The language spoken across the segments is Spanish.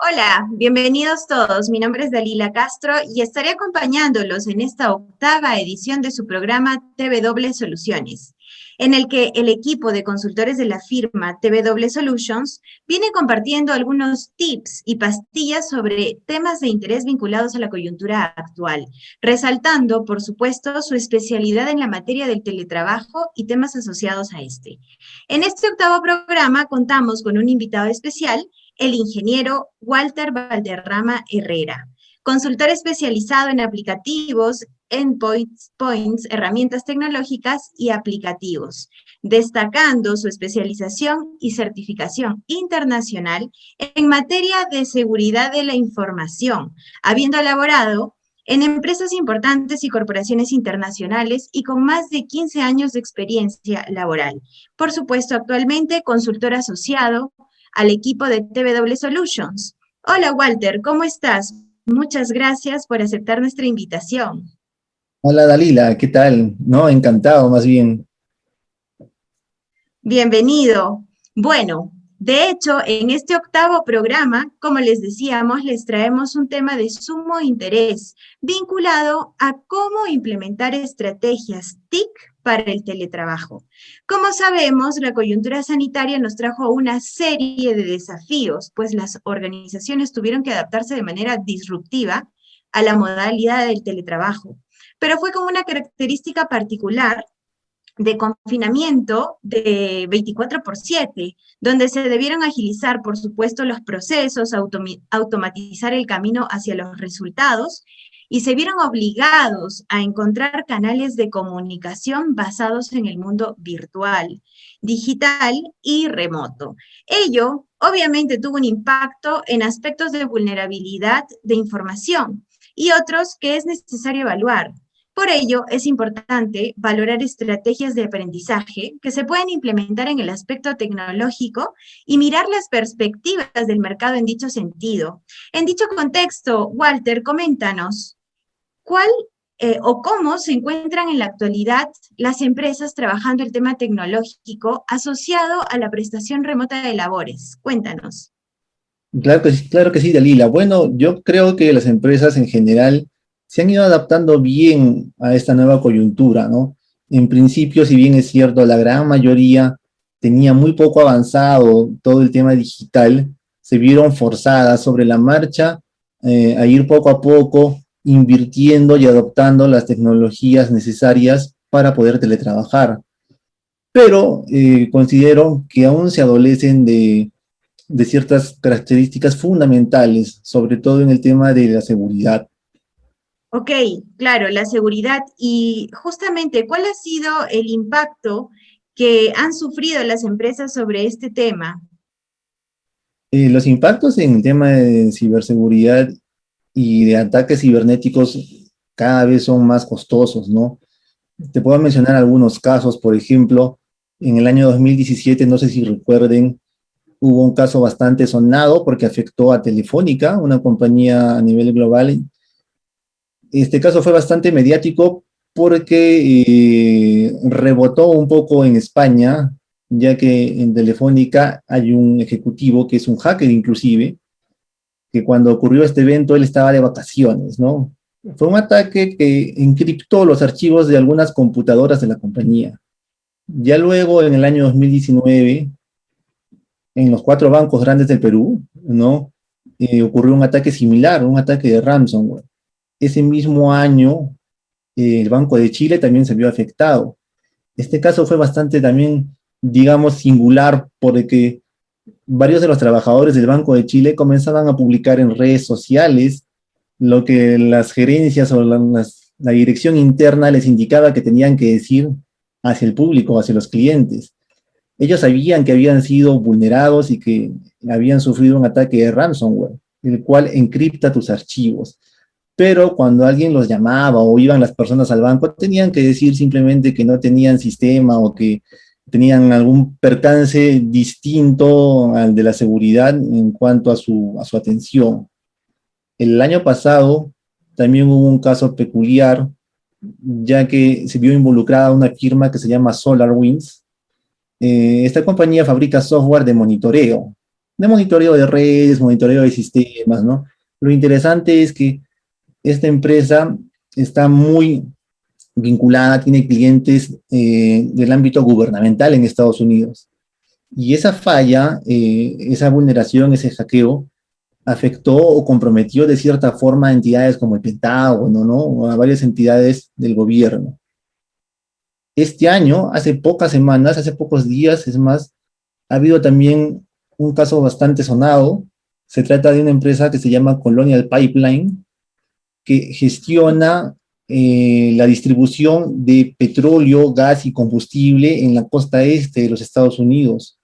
Hola, bienvenidos todos. Mi nombre es Dalila Castro y estaré acompañándolos en esta octava edición de su programa TW Soluciones, en el que el equipo de consultores de la firma TW Solutions viene compartiendo algunos tips y pastillas sobre temas de interés vinculados a la coyuntura actual, resaltando, por supuesto, su especialidad en la materia del teletrabajo y temas asociados a este. En este octavo programa contamos con un invitado especial, el ingeniero Walter Valderrama Herrera, consultor especializado en aplicativos, endpoints, herramientas tecnológicas y aplicativos, destacando su especialización y certificación internacional en materia de seguridad de la información, habiendo elaborado en empresas importantes y corporaciones internacionales y con más de 15 años de experiencia laboral. Por supuesto, actualmente consultor asociado al equipo de TW Solutions. Hola Walter, ¿cómo estás? Muchas gracias por aceptar nuestra invitación. Hola Dalila, ¿qué tal? No, encantado más bien. Bienvenido. Bueno, de hecho, en este octavo programa, como les decíamos, les traemos un tema de sumo interés vinculado a cómo implementar estrategias TIC para el teletrabajo. Como sabemos, la coyuntura sanitaria nos trajo una serie de desafíos, pues las organizaciones tuvieron que adaptarse de manera disruptiva a la modalidad del teletrabajo, pero fue con una característica particular de confinamiento de 24/7, donde se debieron agilizar, por supuesto, los procesos, automatizar el camino hacia los resultados y se vieron obligados a encontrar canales de comunicación basados en el mundo virtual, digital y remoto. Ello, obviamente, tuvo un impacto en aspectos de vulnerabilidad de información y otros que es necesario evaluar. Por ello, es importante valorar estrategias de aprendizaje que se pueden implementar en el aspecto tecnológico y mirar las perspectivas del mercado en dicho sentido. En dicho contexto, Walter, coméntanos, ¿cuál o cómo se encuentran en la actualidad las empresas trabajando el tema tecnológico asociado a la prestación remota de labores? Cuéntanos. Claro que sí, Dalila. Bueno, yo creo que las empresas en general se han ido adaptando bien a esta nueva coyuntura, ¿no? En principio, si bien es cierto, la gran mayoría tenía muy poco avanzado todo el tema digital, se vieron forzadas sobre la marcha a ir poco a poco invirtiendo y adoptando las tecnologías necesarias para poder teletrabajar. Pero considero que aún se adolecen de ciertas características fundamentales, sobre todo en el tema de la seguridad. Ok, claro, la seguridad. Y justamente, ¿cuál ha sido el impacto que han sufrido las empresas sobre este tema? Los impactos en el tema de ciberseguridad y de ataques cibernéticos cada vez son más costosos, ¿no? Te puedo mencionar algunos casos, por ejemplo, en el año 2017, no sé si recuerden, hubo un caso bastante sonado porque afectó a Telefónica, una compañía a nivel global. Este caso fue bastante mediático porque rebotó un poco en España, ya que en Telefónica hay un ejecutivo que es un hacker inclusive, que cuando ocurrió este evento él estaba de vacaciones, ¿no? Fue un ataque que encriptó los archivos de algunas computadoras de la compañía. Ya luego, en el año 2019, en los 4 bancos grandes del Perú, ¿no? Ocurrió un ataque similar, un ataque de ransomware. Ese mismo año, el Banco de Chile también se vio afectado. Este caso fue bastante también, digamos, singular porque varios de los trabajadores del Banco de Chile comenzaban a publicar en redes sociales lo que las gerencias o las la dirección interna les indicaba que tenían que decir hacia el público, hacia los clientes. Ellos sabían que habían sido vulnerados y que habían sufrido un ataque de ransomware, el cual encripta tus archivos. Pero cuando alguien los llamaba o iban las personas al banco, tenían que decir simplemente que no tenían sistema o que tenían algún percance distinto al de la seguridad en cuanto a su atención. El año pasado también hubo un caso peculiar, ya que se vio involucrada una firma que se llama SolarWinds. Esta compañía fabrica software de monitoreo de redes, monitoreo de sistemas, ¿no? Lo interesante es que esta empresa está muy vinculada, tiene clientes del ámbito gubernamental en Estados Unidos. Y esa falla, esa vulneración, ese hackeo, afectó o comprometió de cierta forma a entidades como el Pentágono, ¿no? O a varias entidades del gobierno. Este año, hace pocas semanas, hace pocos días, es más, ha habido también un caso bastante sonado. Se trata de una empresa que se llama Colonial Pipeline, que gestiona la distribución de petróleo, gas y combustible en la costa este de los Estados Unidos.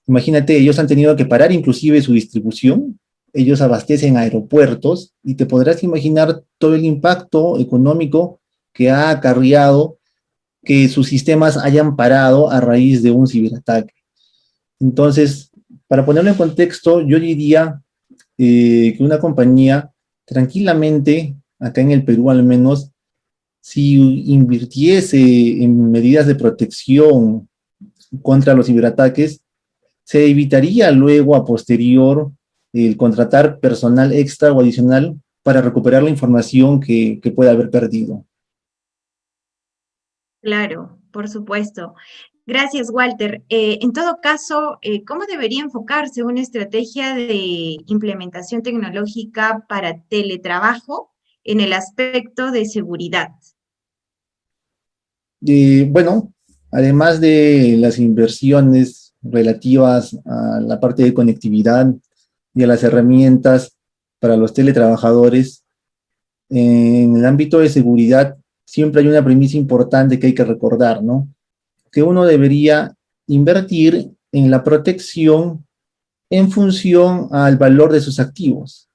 Imagínate, ellos han tenido que parar inclusive su distribución, ellos abastecen aeropuertos y te podrás imaginar todo el impacto económico que ha acarreado que sus sistemas hayan parado a raíz de un ciberataque. Entonces, para ponerlo en contexto, yo diría que una compañía tranquilamente, acá en el Perú al menos, si invirtiese en medidas de protección contra los ciberataques, se evitaría luego a posterior el contratar personal extra o adicional para recuperar la información que pueda haber perdido. Claro, por supuesto. Gracias, Walter. En todo caso, ¿cómo debería enfocarse una estrategia de implementación tecnológica para teletrabajo en el aspecto de seguridad? Bueno, además de las inversiones relativas a la parte de conectividad y a las herramientas para los teletrabajadores, en el ámbito de seguridad siempre hay una premisa importante que hay que recordar, ¿no? Que uno debería invertir en la protección en función al valor de sus activos.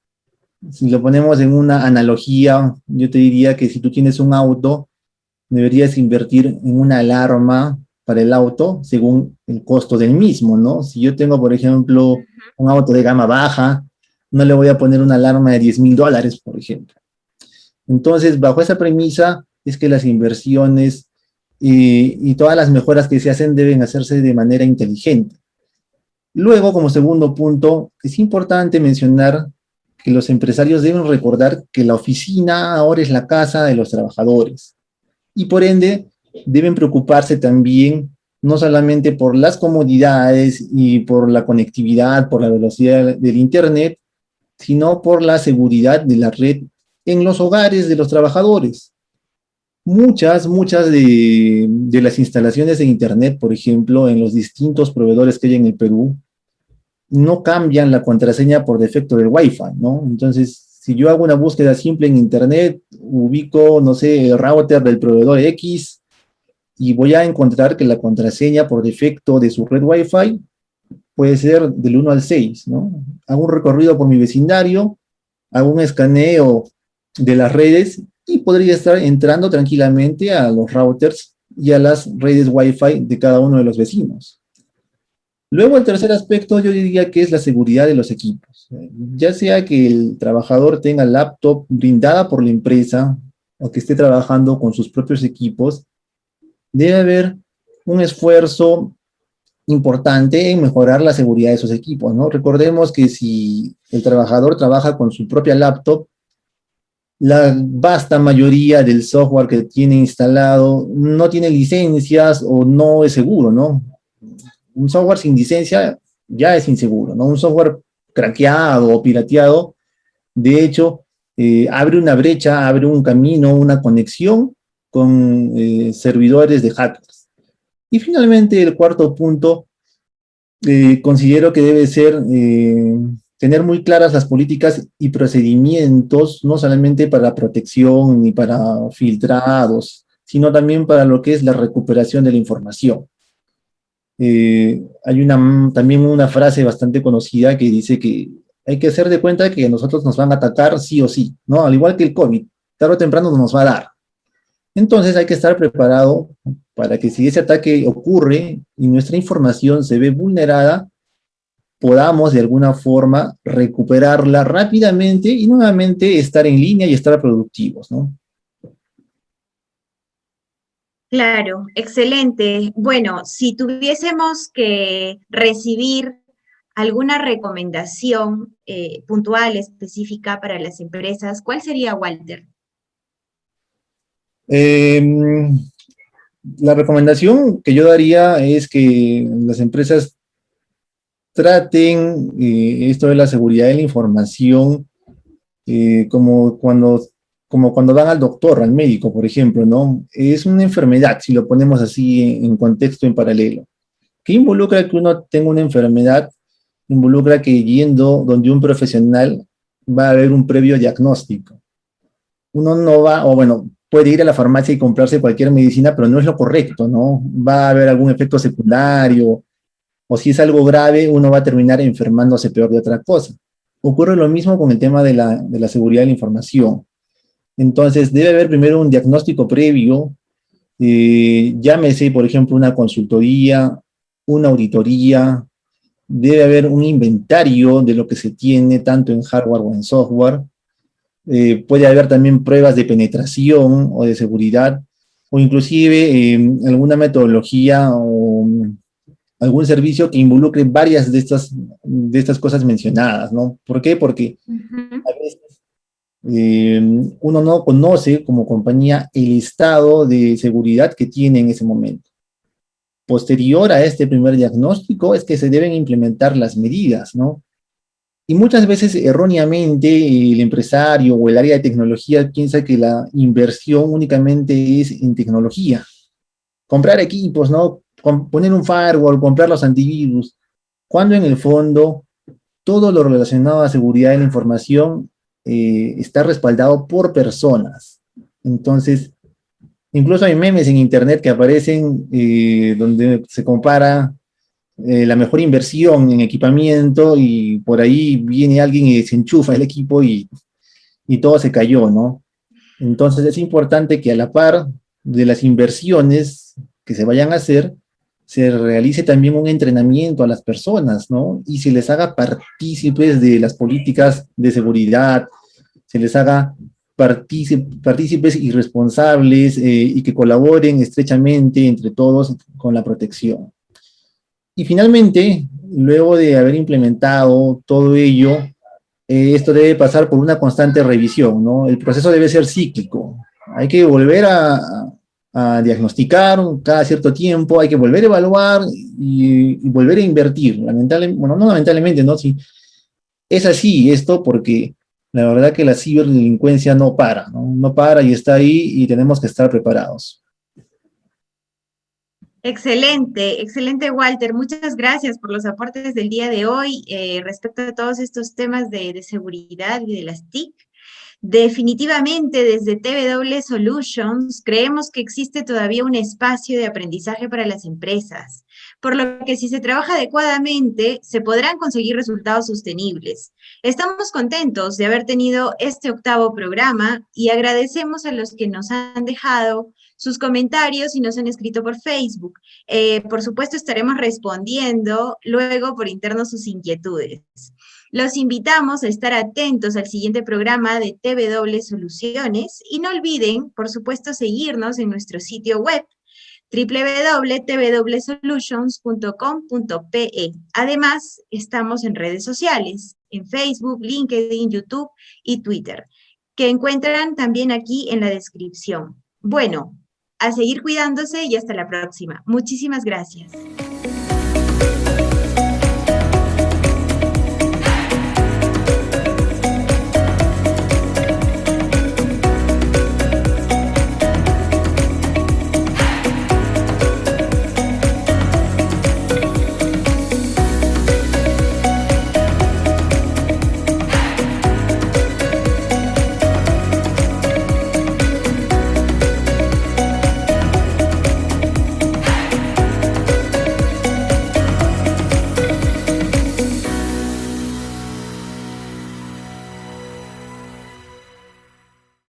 Si lo ponemos en una analogía, yo te diría que si tú tienes un auto, deberías invertir en una alarma para el auto según el costo del mismo, ¿no? Si yo tengo, por ejemplo, un auto de gama baja, no le voy a poner una alarma de $10,000, por ejemplo. Entonces, bajo esa premisa, es que las inversiones y todas las mejoras que se hacen deben hacerse de manera inteligente. Luego, como segundo punto, es importante mencionar que los empresarios deben recordar que la oficina ahora es la casa de los trabajadores y por ende deben preocuparse también no solamente por las comodidades y por la conectividad, por la velocidad del Internet, sino por la seguridad de la red en los hogares de los trabajadores. Muchas de las instalaciones de Internet, por ejemplo, en los distintos proveedores que hay en el Perú, no cambian la contraseña por defecto del Wi-Fi, ¿no? Entonces, si yo hago una búsqueda simple en Internet, ubico, no sé, el router del proveedor X y voy a encontrar que la contraseña por defecto de su red Wi-Fi puede ser del 1 al 6, ¿no? Hago un recorrido por mi vecindario, hago un escaneo de las redes y podría estar entrando tranquilamente a los routers y a las redes Wi-Fi de cada uno de los vecinos. Luego, el tercer aspecto yo diría que es la seguridad de los equipos. Ya sea que el trabajador tenga laptop brindada por la empresa o que esté trabajando con sus propios equipos, debe haber un esfuerzo importante en mejorar la seguridad de esos equipos, ¿no? Recordemos que si el trabajador trabaja con su propia laptop, la vasta mayoría del software que tiene instalado no tiene licencias o no es seguro, ¿no? Un software sin licencia ya es inseguro, ¿no? Un software craqueado o pirateado, de hecho, abre una brecha, abre un camino, una conexión con servidores de hackers. Y finalmente, el cuarto punto, considero que debe ser tener muy claras las políticas y procedimientos, no solamente para protección ni para filtrados, sino también para lo que es la recuperación de la información. Hay también una frase bastante conocida que dice que hay que hacer de cuenta que a nosotros nos van a atacar sí o sí, ¿no? Al igual que el COVID, tarde o temprano nos va a dar. Entonces hay que estar preparado para que si ese ataque ocurre y nuestra información se ve vulnerada, podamos de alguna forma recuperarla rápidamente y nuevamente estar en línea y estar productivos, ¿no? Claro, excelente. Bueno, si tuviésemos que recibir alguna recomendación puntual, específica para las empresas, ¿cuál sería, Walter? Eh, la recomendación que yo daría es que las empresas traten esto de la seguridad de la información como cuando van al doctor, al médico, por ejemplo, ¿no? Es una enfermedad, si lo ponemos así en contexto en paralelo. ¿Qué involucra que uno tenga una enfermedad? Involucra que yendo donde un profesional va a haber un previo diagnóstico. Uno no va, o bueno, puede ir a la farmacia y comprarse cualquier medicina, pero no es lo correcto, ¿no? Va a haber algún efecto secundario, o si es algo grave, uno va a terminar enfermándose peor de otra cosa. Ocurre lo mismo con el tema de la seguridad de la información. Entonces, debe haber primero un diagnóstico previo, llámese, por ejemplo, una consultoría, una auditoría, debe haber un inventario de lo que se tiene, tanto en hardware o en software. Puede haber también pruebas de penetración o de seguridad, o inclusive alguna metodología o algún servicio que involucre varias de estas cosas mencionadas, ¿no? ¿Por qué? Porque Ujú. a veces uno no conoce como compañía el estado de seguridad que tiene en ese momento. Posterior a este primer diagnóstico es que se deben implementar las medidas, ¿no? Y muchas veces erróneamente el empresario o el área de tecnología piensa que la inversión únicamente es en tecnología. Comprar equipos, ¿no? Poner un firewall, comprar los antivirus, cuando en el fondo todo lo relacionado a seguridad de la información está respaldado por personas. Entonces, incluso hay memes en internet que aparecen donde se compara la mejor inversión en equipamiento y por ahí viene alguien y desenchufa el equipo y todo se cayó, ¿no? Entonces es importante que a la par de las inversiones que se vayan a hacer, se realice también un entrenamiento a las personas, ¿no? Y se les haga partícipes de las políticas de seguridad, se les haga partícipes y responsables y que colaboren estrechamente entre todos con la protección. Y finalmente, luego de haber implementado todo ello, esto debe pasar por una constante revisión, ¿no? El proceso debe ser cíclico. Hay que volver a diagnosticar cada cierto tiempo, hay que volver a evaluar y volver a invertir. Bueno, no lamentablemente, ¿no? Sí, es así esto porque la verdad que la ciberdelincuencia no para, ¿no? No para y está ahí y tenemos que estar preparados. Excelente, excelente, Walter. Muchas gracias por los aportes del día de hoy respecto a todos estos temas de seguridad y de las TIC. Definitivamente, desde TW Solutions creemos que existe todavía un espacio de aprendizaje para las empresas, por lo que si se trabaja adecuadamente, se podrán conseguir resultados sostenibles. Estamos contentos de haber tenido este octavo programa y agradecemos a los que nos han dejado sus comentarios y nos han escrito por Facebook. Por supuesto, estaremos respondiendo luego por interno sus inquietudes. Los invitamos a estar atentos al siguiente programa de TW Soluciones y no olviden, por supuesto, seguirnos en nuestro sitio web www.twsolutions.com.pe. Además, estamos en redes sociales, en Facebook, LinkedIn, YouTube y Twitter, que encuentran también aquí en la descripción. Bueno, a seguir cuidándose y hasta la próxima. Muchísimas gracias.